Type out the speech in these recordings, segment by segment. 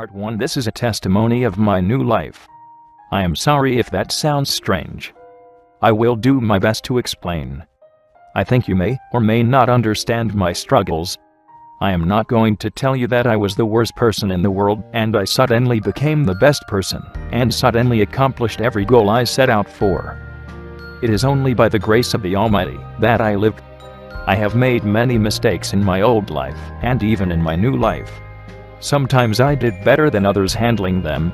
Part 1. This is a testimony of my new life. I am sorry if that sounds strange. I will do my best to explain. I think you may or may not understand my struggles. I am not going to tell you that I was the worst person in the world and I suddenly became the best person and suddenly accomplished every goal I set out for. It is only by the grace of the Almighty that I lived. I have made many mistakes in my old life and even in my new life. Sometimes I did better than others handling them.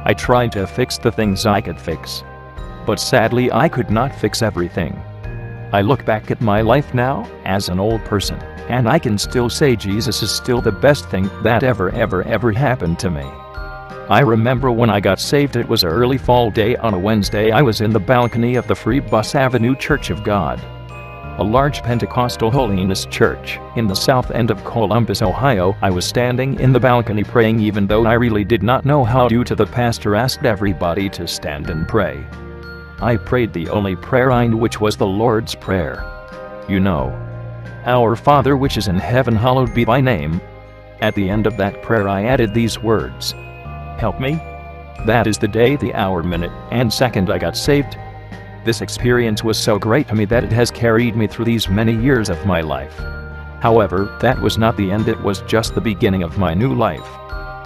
I tried to fix the things I could fix. But sadly I could not fix everything. I look back at my life now as an old person, and I can still say Jesus is still the best thing that ever happened to me. I remember when I got saved. It was an early fall day on a Wednesday. I was in the balcony of the Free Bus Avenue Church of God, a large Pentecostal holiness church in the south end of Columbus, Ohio. I was standing in the balcony praying even though I really did not know how due to the pastor asked everybody to stand and pray. I prayed the only prayer I knew, which was the Lord's Prayer. You know, Our Father which is in heaven, hallowed be thy name. At the end of that prayer I added these words: help me. That is the day, the hour, minute, and second I got saved. This experience was so great to me that it has carried me through these many years of my life. However, that was not the end, it was just the beginning of my new life.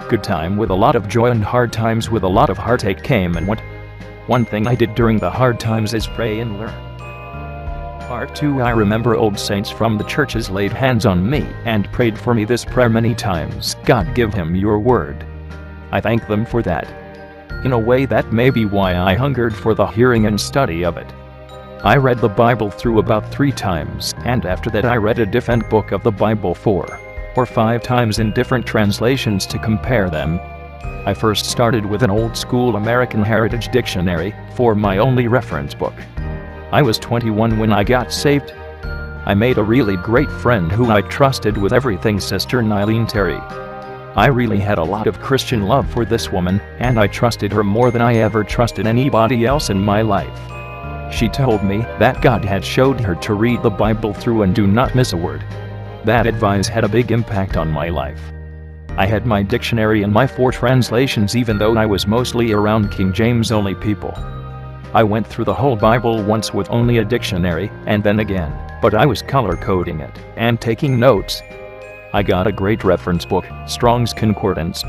Good time with a lot of joy and hard times with a lot of heartache came and went. One thing I did during the hard times is pray and learn. Part 2. I remember old saints from the churches laid hands on me and prayed for me this prayer many times: God, give him your word. I thank them for that. In a way, that may be why I hungered for the hearing and study of it. I read the Bible through about 3 times, and after that I read a different book of the Bible 4 or 5 times in different translations to compare them. I first started with an old school American Heritage Dictionary for my only reference book. I was 21 when I got saved. I made a really great friend who I trusted with everything, Sister Nylene Terry. I really had a lot of Christian love for this woman, and I trusted her more than I ever trusted anybody else in my life. She told me that God had showed her to read the Bible through and do not miss a word. That advice had a big impact on my life. I had my dictionary and my 4 translations even though I was mostly around King James only people. I went through the whole Bible once with only a dictionary, and then again, but I was color coding it and taking notes. I got a great reference book, Strong's Concordance.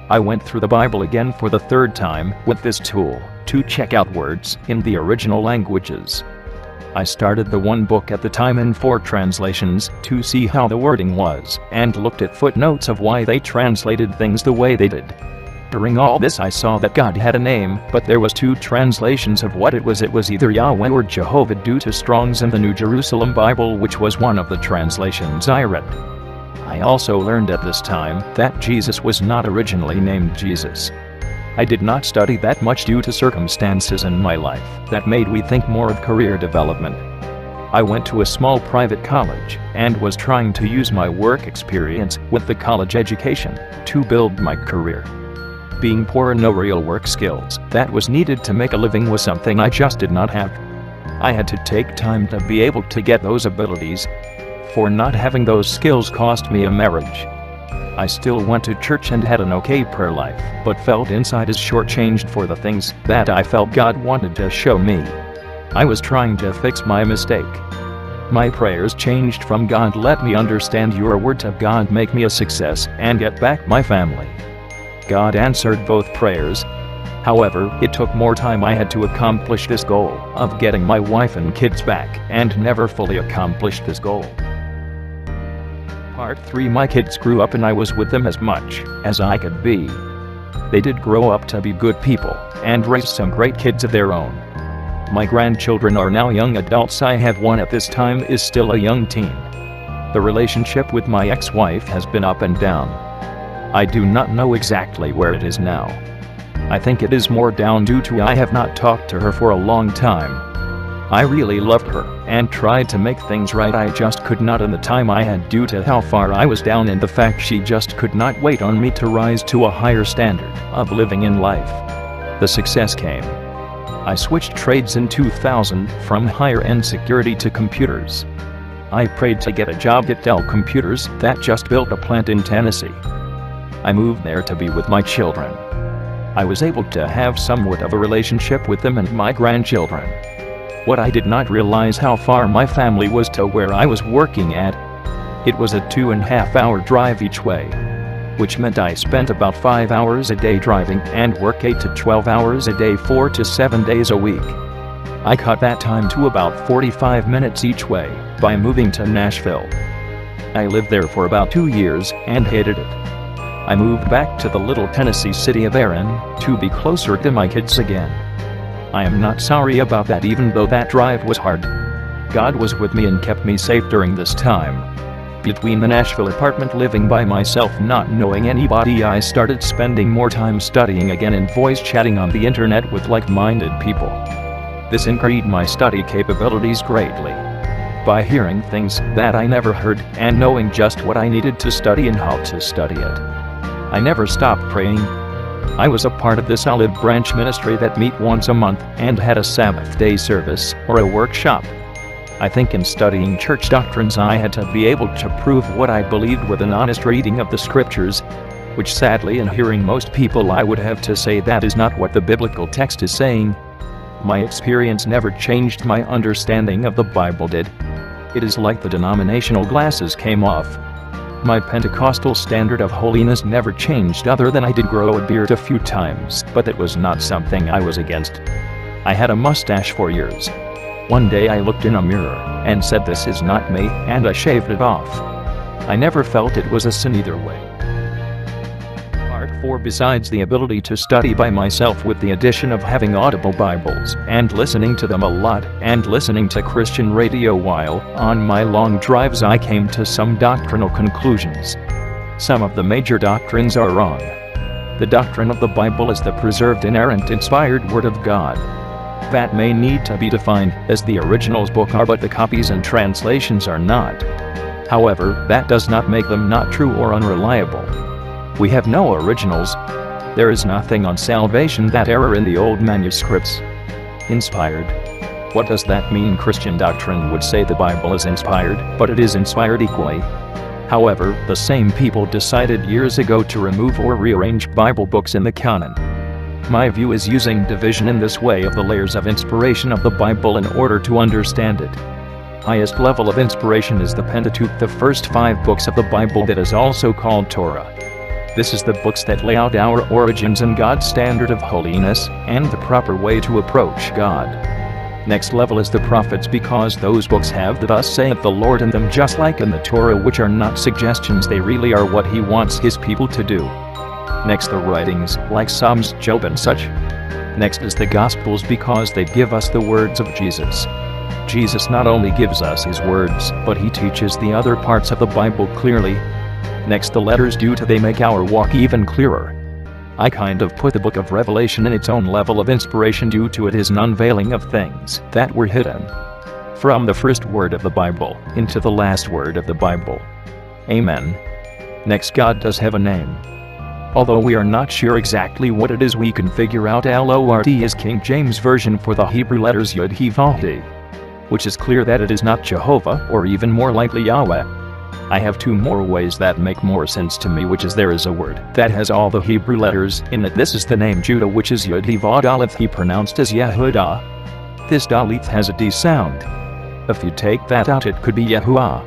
I went through the Bible again for the 3rd time with this tool to check out words in the original languages. I started the one book at the time in 4 translations to see how the wording was, and looked at footnotes of why they translated things the way they did. During all this I saw that God had a name, but there was 2 translations of what it was. It was either Yahweh or Jehovah due to Strong's and the New Jerusalem Bible, which was one of the translations I read. I also learned at this time that Jesus was not originally named Jesus. I did not study that much due to circumstances in my life that made me think more of career development. I went to a small private college and was trying to use my work experience with the college education to build my career. Being poor and no real work skills that was needed to make a living was something I just did not have. I had to take time to be able to get those abilities. For not having those skills cost me a marriage. I still went to church and had an okay prayer life, but felt inside as shortchanged for the things that I felt God wanted to show me. I was trying to fix my mistake. My prayers changed from God, let me understand your word, to God, make me a success and get back my family. God answered both prayers. However, it took more time. I had to accomplish this goal of getting my wife and kids back, and never fully accomplished this goal. Part 3. My kids grew up and I was with them as much as I could be. They did grow up to be good people and raised some great kids of their own. My grandchildren are now young adults. I have one at this time is still a young teen. The relationship with my ex-wife has been up and down. I do not know exactly where it is now. I think it is more down due to I have not talked to her for a long time. I really loved her and tried to make things right. I just could not in the time I had due to how far I was down and the fact she just could not wait on me to rise to a higher standard of living in life. The success came. I switched trades in 2000 from higher-end security to computers. I prayed to get a job at Dell Computers that just built a plant in Tennessee. I moved there to be with my children. I was able to have somewhat of a relationship with them and my grandchildren. What I did not realize how far my family was to where I was working at. It was a 2.5-hour drive each way, which meant I spent about 5 hours a day driving and work 8 to 12 hours a day 4 to 7 days a week. I cut that time to about 45 minutes each way by moving to Nashville. I lived there for about 2 years and hated it. I moved back to the little Tennessee city of Erin to be closer to my kids again. I am not sorry about that, even though that drive was hard. God was with me and kept me safe during this time. Between the Nashville apartment living by myself, not knowing anybody, I started spending more time studying again and voice chatting on the internet with like-minded people. This increased my study capabilities greatly. By hearing things that I never heard and knowing just what I needed to study and how to study it. I never stopped praying. I was a part of this olive branch ministry that meet once a month and had a Sabbath day service or a workshop. I think in studying church doctrines I had to be able to prove what I believed with an honest reading of the scriptures, which sadly in hearing most people I would have to say that is not what the biblical text is saying. My experience never changed, my understanding of the Bible did. It is like the denominational glasses came off. My Pentecostal standard of holiness never changed, other than I did grow a beard a few times, but it was not something I was against. I had a mustache for years. One day I looked in a mirror and said, "This is not me," and I shaved it off. I never felt it was a sin either way. Part 4. Besides the ability to study by myself with the addition of having audible Bibles and listening to them a lot and listening to Christian radio while on my long drives, I came to some doctrinal conclusions. Some of the major doctrines are wrong. The doctrine of the Bible is the preserved, inerrant, inspired Word of God. That may need to be defined, as the originals book are, but the copies and translations are not. However, that does not make them not true or unreliable. We have no originals. There is nothing on salvation that error in the old manuscripts. Inspired. What does that mean? Christian doctrine would say the Bible is inspired, but it is inspired equally. However, the same people decided years ago to remove or rearrange Bible books in the canon. My view is using division in this way of the layers of inspiration of the Bible in order to understand it. Highest level of inspiration is the Pentateuch, the first 5 books of the Bible that is also called Torah. This is the books that lay out our origins and God's standard of holiness and the proper way to approach God. Next level is the prophets, because those books have the "Thus saith the Lord" in them, just like in the Torah, which are not suggestions, they really are what He wants His people to do. Next, the writings like Psalms, Job and such. Next is the Gospels, because they give us the words of Jesus. Jesus not only gives us His words, but He teaches the other parts of the Bible clearly. Next, the letters, due to they make our walk even clearer. I kind of put the book of Revelation in its own level of inspiration, due to it is an unveiling of things that were hidden. From the first word of the Bible into the last word of the Bible. Amen. Next, God does have a name. Although we are not sure exactly what it is, we can figure out Lord is King James Version for the Hebrew letters Yud He Vav He, which is clear that it is not Jehovah, or even more likely Yahweh. I have 2 more ways that make more sense to me, which is there is a word that has all the Hebrew letters in it. This is the name Judah, which is Yud He Vav Daleth He, pronounced as Yehudah. This Daleth has a D sound. If you take that out, it could be Yahuwah.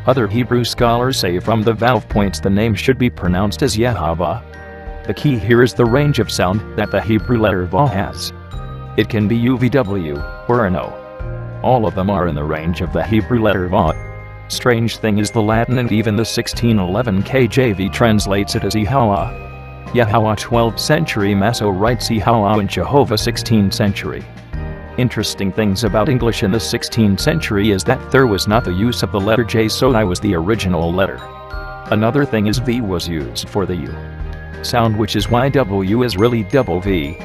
Other Hebrew scholars say from the vowel points the name should be pronounced as Yehovah. The key here is the range of sound that the Hebrew letter Vav has. It can be UVW or an O. All of them are in the range of the Hebrew letter Vav. Strange thing is, the Latin and even the 1611 KJV translates it as Yahweh. Yahweh 12th century Maso writes Yahweh and Jehovah 16th century. Interesting things about English in the 16th century is that there was not the use of the letter J, so I was the original letter. Another thing is V was used for the U sound, which is why W is really double V.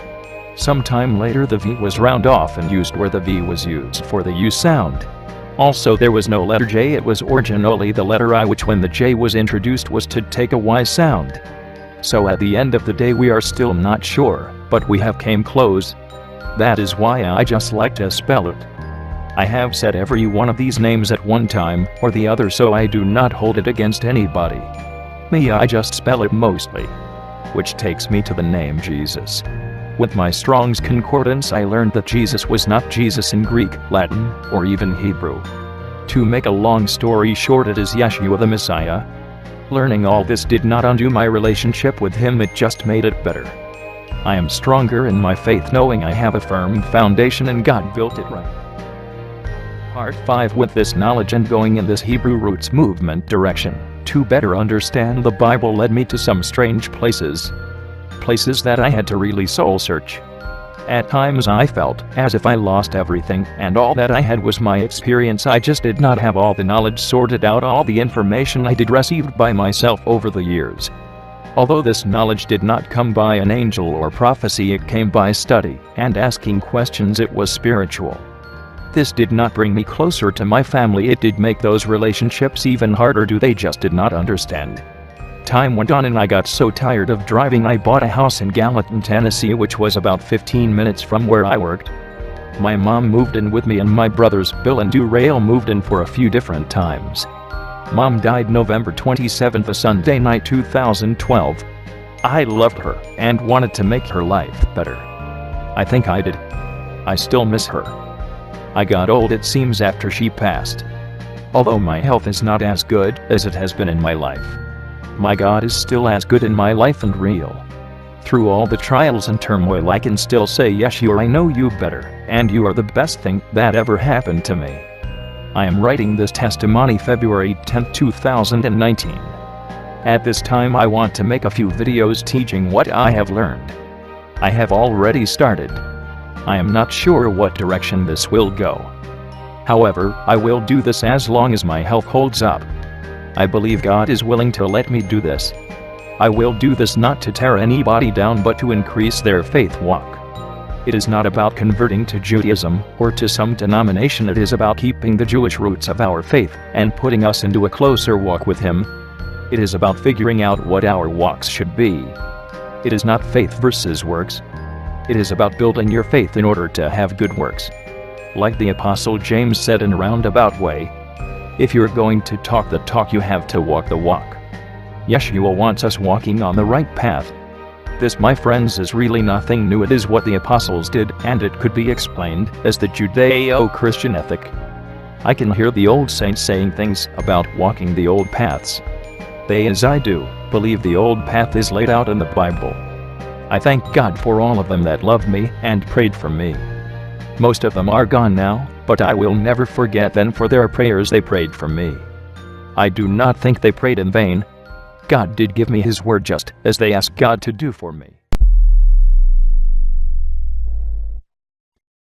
Sometime later the V was round off and used where the V was used for the U sound. Also, there was no letter J, it was originally the letter I, which when the J was introduced was to take a Y sound. So at the end of the day we are still not sure, but we have came close. That is why I just like to spell it. I have said every one of these names at one time or the other, so I do not hold it against anybody. Me, I just spell it mostly. Which takes me to the name Jesus. With my Strong's Concordance, I learned that Jesus was not Jesus in Greek, Latin, or even Hebrew. To make a long story short, it is Yeshua the Messiah. Learning all this did not undo my relationship with him, it just made it better. I am stronger in my faith knowing I have a firm foundation and God built it right. Part 5. With this knowledge and going in this Hebrew roots movement direction, to better understand the Bible led me to some strange places that I had to really soul search. At times I felt as if I lost everything, and all that I had was my experience. I just did not have all the knowledge sorted out, all the information I did received by myself over the years. Although this knowledge did not come by an angel or prophecy, it came by study and asking questions. It was spiritual. This did not bring me closer to my family, it did make those relationships even harder. They just did not understand. Time went on and I got so tired of driving, I bought a house in Gallatin, Tennessee, which was about 15 minutes from where I worked. My mom moved in with me and my brothers Bill and Durail moved in for a few different times. Mom died November 27th, a Sunday night, 2012. I loved her and wanted to make her life better. I think I did. I still miss her. I got old, it seems, after she passed. Although my health is not as good as it has been in my life, my God is still as good in my life and real. Through all the trials and turmoil, I can still say, Yeshua, I know you better, and you are the best thing that ever happened to me. I am writing this testimony February 10, 2019. At this time I want to make a few videos teaching what I have learned. I have already started. I am not sure what direction this will go. However, I will do this as long as my health holds up. I believe God is willing to let me do this. I will do this not to tear anybody down, but to increase their faith walk. It is not about converting to Judaism or to some denomination. It is about keeping the Jewish roots of our faith and putting us into a closer walk with Him. It is about figuring out what our walks should be. It is not faith versus works. It is about building your faith in order to have good works. Like the Apostle James said in a roundabout way, if you're going to talk the talk, you have to walk the walk. Yeshua wants us walking on the right path. This, my friends, is really nothing new. It is what the apostles did, and it could be explained as the Judeo-Christian ethic. I can hear the old saints saying things about walking the old paths. They, as I do, believe the old path is laid out in the Bible. I thank God for all of them that loved me and prayed for me. Most of them are gone now, but I will never forget them for their prayers. They prayed for me. I do not think they prayed in vain. God did give me His word just as they asked God to do for me.